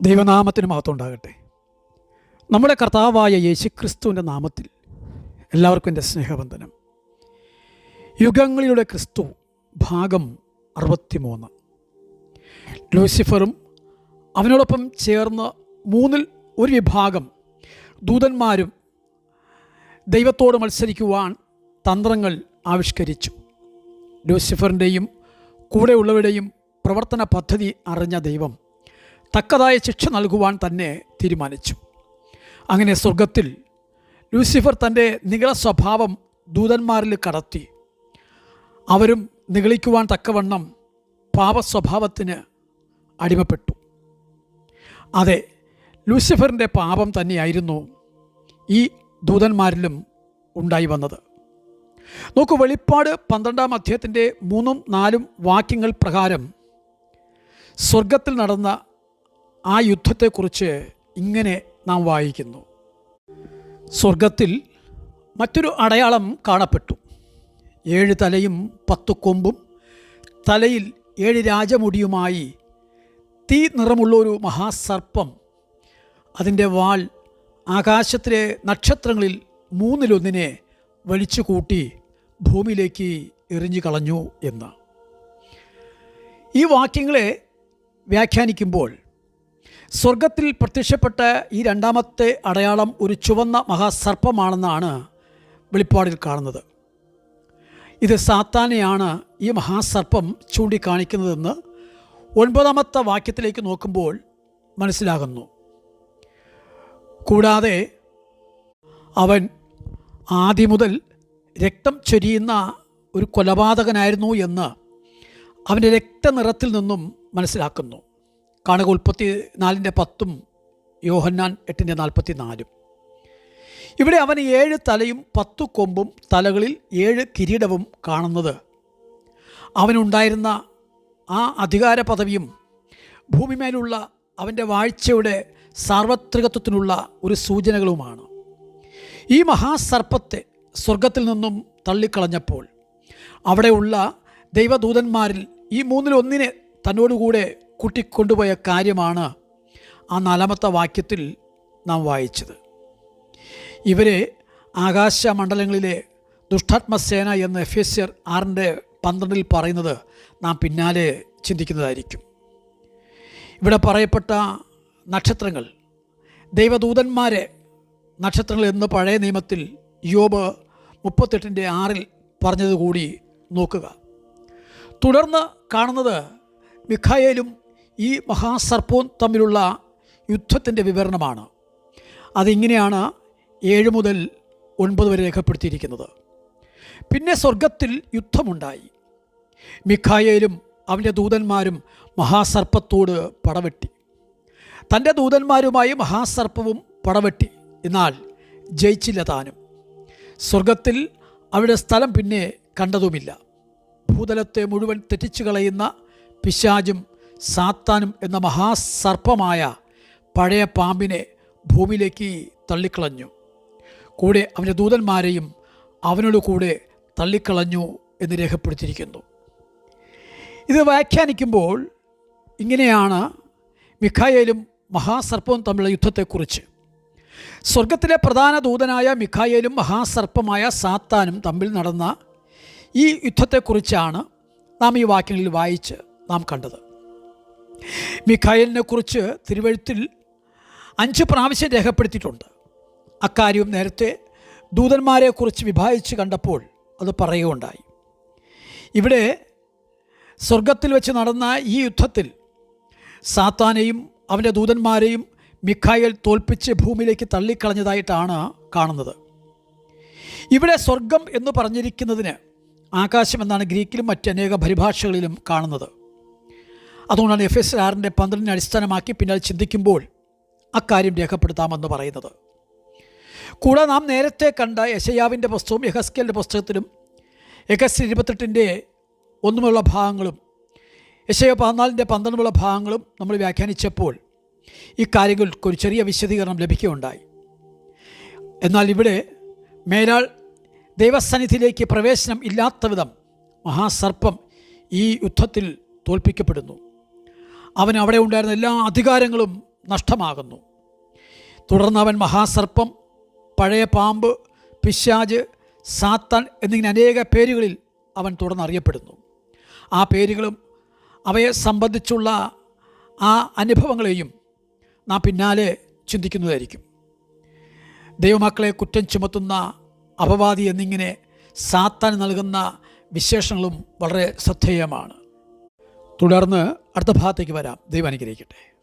ദൈവനാമത്തിന് മഹത്വം ഉണ്ടാകട്ടെ. നമ്മുടെ കർത്താവായ യേശുക്രിസ്തുവിൻ്റെ നാമത്തിൽ എല്ലാവർക്കും എൻ്റെ സ്നേഹവന്ദനം. യുഗങ്ങളിലൂടെ ക്രിസ്തു ഭാഗം 63. ലൂസിഫറും അവനോടൊപ്പം ചേർന്ന് മൂന്നിൽ ഒരു വിഭാഗം ദൂതന്മാരും ദൈവത്തോട് മത്സരിക്കുവാൻ തന്ത്രങ്ങൾ ആവിഷ്കരിച്ചു. ലൂസിഫറിൻ്റെയും കൂടെയുള്ളവരുടെയും പ്രവർത്തന പദ്ധതി അറിഞ്ഞ ദൈവം തക്കതായ ശിക്ഷ നൽകുവാൻ തന്നെ തീരുമാനിച്ചു. അങ്ങനെ സ്വർഗത്തിൽ ലൂസിഫർ തൻ്റെ നിഗള സ്വഭാവം ദൂതന്മാരിൽ കടത്തി. അവരും നിഗളിക്കുവാൻ തക്കവണ്ണം പാപസ്വഭാവത്തിന് അടിമപ്പെട്ടു. അതെ, ലൂസിഫറിൻ്റെ പാപം തന്നെയായിരുന്നു ഈ ദൂതന്മാരിലും ഉണ്ടായി വന്നത്. നോക്കൂ, വെളിപ്പാട് 12-ാം അധ്യായത്തിൻ്റെ 3-4 വാക്യങ്ങൾ പ്രകാരം സ്വർഗത്തിൽ നടന്ന ആ യുദ്ധത്തെക്കുറിച്ച് ഇങ്ങനെ നാം വായിക്കുന്നു. സ്വർഗത്തിൽ മറ്റൊരു അടയാളം കാണപ്പെട്ടു. 7 തലയും 10 കൊമ്പും തലയിൽ 7 രാജമുടിയുമായി തീ നിറമുള്ളൊരു മഹാസർപ്പം. അതിൻ്റെ വാൾ ആകാശത്തിലെ നക്ഷത്രങ്ങളിൽ 1/3 വലിച്ചു കൂട്ടി ഭൂമിയിലേക്ക് എറിഞ്ഞു കളഞ്ഞു എന്ന്. ഈ വാക്യങ്ങളെ വ്യാഖ്യാനിക്കുമ്പോൾ സ്വർഗത്തിൽ പ്രത്യക്ഷപ്പെട്ട ഈ 2ാമത്തെ അടയാളം ഒരു ചുവന്ന മഹാസർപ്പമാണെന്നാണ് വെളിപ്പാടിൽ കാണുന്നത്. ഇത് സാത്താനെയാണ് ഈ മഹാസർപ്പം ചൂണ്ടിക്കാണിക്കുന്നതെന്ന് 9ാമത്തെ വാക്യത്തിലേക്ക് നോക്കുമ്പോൾ മനസ്സിലാകുന്നു. കൂടാതെ അവൻ ആദ്യം മുതൽ രക്തം ചൊരിയുന്ന ഒരു കൊലപാതകനായിരുന്നു എന്ന് അവൻ്റെ രക്തനിറത്തിൽ നിന്നും മനസ്സിലാക്കുന്നു. കാണുക, ഉൽപ്പത്തി 4:10, യോഹന്നാൻ 8:44. ഇവിടെ അവന് 7 തലയും 10 കൊമ്പും തലകളിൽ 7 കിരീടവും കാണുന്നത് അവനുണ്ടായിരുന്ന ആ അധികാര പദവിയും ഭൂമിമേലുള്ള അവൻ്റെ വാഴ്ചയുടെ സാർവത്രികത്വത്തിനുള്ള ഒരു സൂചനകളുമാണ്. ഈ മഹാസർപ്പത്തെ സ്വർഗത്തിൽ നിന്നും തള്ളിക്കളഞ്ഞപ്പോൾ അവിടെയുള്ള ദൈവദൂതന്മാരിൽ ഈ 3-1 തന്നോടുകൂടെ കൂട്ടിക്കൊണ്ടുപോയ കാര്യമാണ് ആ 4ാമത്തെ വാക്യത്തിൽ നാം വായിച്ചത്. ഇവരെ ആകാശമണ്ഡലങ്ങളിലെ ദുഷ്ടാത്മസേന എന്ന് എഫേസ്യർ 6:12 പറയുന്നത് നാം പിന്നാലെ ചിന്തിക്കുന്നതായിരിക്കും. ഇവിടെ പറയപ്പെട്ട നക്ഷത്രങ്ങൾ ദൈവദൂതന്മാരെ നക്ഷത്രങ്ങൾ എന്ന് പഴയ നിയമത്തിൽ യോബ് 38:6 പറഞ്ഞതുകൂടി നോക്കുക. തുടർന്ന് കാണുന്നത് മിഖായേലും ഈ മഹാസർപ്പവും തമ്മിലുള്ള യുദ്ധത്തിൻ്റെ വിവരണമാണ്. അതിങ്ങനെയാണ് 7 മുതൽ 9 വരെ രേഖപ്പെടുത്തിയിരിക്കുന്നത്. പിന്നെ സ്വർഗത്തിൽ യുദ്ധമുണ്ടായി. മിഖായേലും അവൻ്റെ ദൂതന്മാരും മഹാസർപ്പത്തോട് പടവെട്ടി. തൻ്റെ ദൂതന്മാരുമായി മഹാസർപ്പവും പടവെട്ടി, എന്നാൽ ജയിച്ചില്ല താനും. സ്വർഗത്തിൽ അവിടെ സ്ഥലം പിന്നെ കണ്ടതുമില്ല. ഭൂതലത്തെ മുഴുവൻ തെറ്റിച്ചു കളയുന്ന പിശാചും സാത്താനും എന്ന മഹാസർപ്പമായ പഴയ പാമ്പിനെ ഭൂമിയിലേക്ക് തള്ളിക്കളഞ്ഞു. കൂടെ അവൻ്റെ ദൂതന്മാരെയും അവനോട് കൂടെ തള്ളിക്കളഞ്ഞു എന്ന് രേഖപ്പെടുത്തിയിരിക്കുന്നു. ഇത് വ്യാഖ്യാനിക്കുമ്പോൾ ഇങ്ങനെയാണ് മിഖായേലും മഹാസർപ്പവും തമ്മിലുള്ള യുദ്ധത്തെക്കുറിച്ച്. സ്വർഗത്തിലെ പ്രധാന ദൂതനായ മിഖായേലും മഹാസർപ്പമായ സാത്താനും തമ്മിൽ നടന്ന ഈ യുദ്ധത്തെക്കുറിച്ചാണ് നാം ഈ വാക്യങ്ങളിൽ വായിച്ച് നാം കണ്ടത്. മിഖായേലിനെ കുറിച്ച് തിരുവെഴുത്തിൽ 5 പ്രാവശ്യം രേഖപ്പെടുത്തിയിട്ടുണ്ട്. അക്കാര്യവും നേരത്തെ ദൂതന്മാരെക്കുറിച്ച് വിഭാഗിച്ച് കണ്ടപ്പോൾ അത് പറയുകയുണ്ടായി. ഇവിടെ സ്വർഗത്തിൽ വെച്ച് നടന്ന ഈ യുദ്ധത്തിൽ സാത്താനെയും അവൻ്റെ ദൂതന്മാരെയും മിഖായേൽ തോൽപ്പിച്ച് ഭൂമിയിലേക്ക് തള്ളിക്കളഞ്ഞതായിട്ടാണ് കാണുന്നത്. ഇവിടെ സ്വർഗം എന്ന് പറഞ്ഞിരിക്കുന്നതിന് ആകാശം എന്നാണ് ഗ്രീക്കിലും മറ്റനേക പരിഭാഷകളിലും കാണുന്നത്. അതുകൊണ്ടാണ് എഫേസ്യർ 6:12 അടിസ്ഥാനമാക്കി പിന്നീട് ചിന്തിക്കുമ്പോൾ അക്കാര്യം രേഖപ്പെടുത്താമെന്ന് പറയുന്നത്. കൂടാതെ നാം നേരത്തെ കണ്ട യെശയ്യാവിൻ്റെ പുസ്തകവും യെഹെസ്കേലിൻ്റെ പുസ്തകത്തിലും എഹെസ്കേൽ 28:1 ഭാഗങ്ങളും യെശയ്യാ 14:12 ഭാഗങ്ങളും നമ്മൾ വ്യാഖ്യാനിച്ചപ്പോൾ ഈ കാര്യങ്ങൾക്കൊരു ചെറിയ വിശദീകരണം ലഭിക്കുകയുണ്ടായി. എന്നാൽ ഇവിടെ മേലാൾ ദൈവസന്നിധിയിലേക്ക് പ്രവേശനം ഇല്ലാത്ത വിധം മഹാസർപ്പം ഈ യുദ്ധത്തിൽ തോൽപ്പിക്കപ്പെടുന്നു. അവൻ അവിടെ ഉണ്ടായിരുന്ന എല്ലാ അധികാരങ്ങളും നഷ്ടമാകുന്നു. തുടർന്ന് അവൻ മഹാസർപ്പം, പഴയ പാമ്പ്, പിശാച്, സാത്താൻ എന്നിങ്ങനെ അനേക പേരുകളിൽ അവൻ തുടർന്ന് അറിയപ്പെടുന്നു. ആ പേരുകളും അവയെ സംബന്ധിച്ചുള്ള ആ അനുഭവങ്ങളെയും നാം പിന്നാലെ ചിന്തിക്കുന്നതായിരിക്കും. ദൈവമക്കളെ കുറ്റം ചുമത്തുന്ന അപവാദി എന്നിങ്ങനെ സാത്താൻ നൽകുന്ന വിശേഷണങ്ങളും വളരെ ശ്രദ്ധേയമാണ്. തുടർന്ന് അടുത്ത ഭാഗത്തേക്ക് വരാം. ദൈവം അനുഗ്രഹിക്കട്ടെ.